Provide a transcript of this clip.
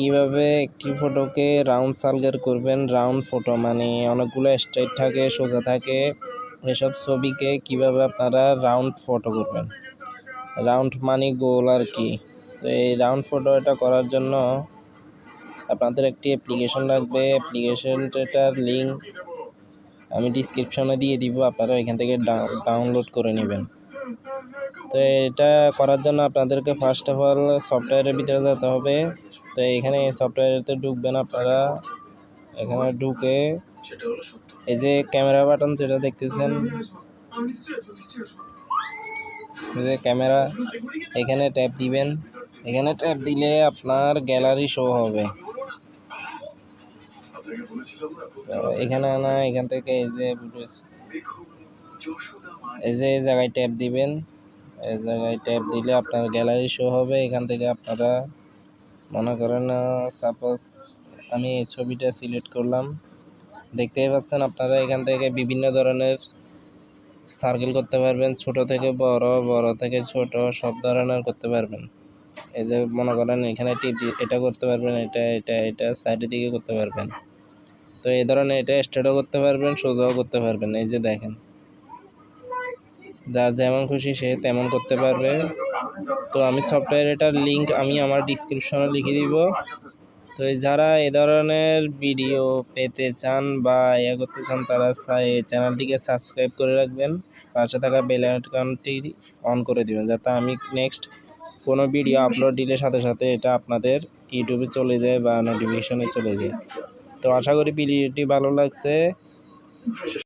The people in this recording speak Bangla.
কিভাবে একটি ফটোকে রাউন্ড সার্কেল করবেন। রাউন্ড ফটো মানে অনেকগুলো স্ট্রেট থাকে, সোজা থাকে, এসব ছবিকে কিভাবে আপনারা রাউন্ড ফটো করবেন। রাউন্ড মানে গোল আর কি। তো এই রাউন্ড ফটো এটা করার জন্য আপনাদের একটি অ্যাপ্লিকেশন লাগবে। অ্যাপ্লিকেশনটার লিঙ্ক আমি ডিসক্রিপশনে দিয়ে দিব, আপনারা এখান থেকে ডাউনলোড করে নেবেন। তো এটা করার জন্য আপনাদেরকে ফার্স্ট অফ অল সফটওয়্যারের ভিতরে যেতে হবে। তো এখানে সফটওয়্যারেতে ঢুকবেন আপনারা। এখানে ঢুকে এই যে ক্যামেরা বাটন যেটা দেখতেছেন, এই যে ক্যামেরা, এখানে ট্যাপ দিবেন। এখানে ট্যাপ দিলে আপনার গ্যালারি শো হবে। এখানে না, এখান থেকে এই যে জায়গায় ট্যাপ দিবেন। এই জায়গায় ট্যাপ দিলে আপনার গ্যালারি শো হবে। এখান থেকে আপনারা মনে করেন সাপোজ আমি এই ছবিটা সিলেক্ট করলাম, দেখতেই পাচ্ছেন আপনারা এখান থেকে বিভিন্ন ধরনের সার্কেল করতে পারবেন, ছোট থেকে বড়, বড় থেকে ছোট, সব ধরনের করতে পারবেন। এই যে মনে করেন এখানে টিপ এটা করতে পারবেন, এটা এটা এটা সাইডের দিকে করতে পারবেন। তো এই ধরনের এটা স্ট্রেটও করতে পারবেন, সোজাও করতে পারবেন। এই যে দেখেন, যার যেমন খুশি সে তেমন করতে পারবে। তো আমি সফটওয়্যারটার লিঙ্ক আমি আমার ডিসক্রিপশনে লিখে দিব। তো যারা এ ধরনের ভিডিও পেতে চান বা ইয়ে করতে চান, তারা এই চ্যানেলটিকে সাবস্ক্রাইব করে রাখবেন, পাশে থাকা বেল আইকনটি অন করে দিবেন, যাতে আমি নেক্সট কোনো ভিডিও আপলোড দিলে সাথে সাথে এটা আপনাদের ইউটিউবে চলে যায় বা নোটিফিকেশনে চলে যায়। তো আশা করি ভিডিওটি ভালো লাগছে।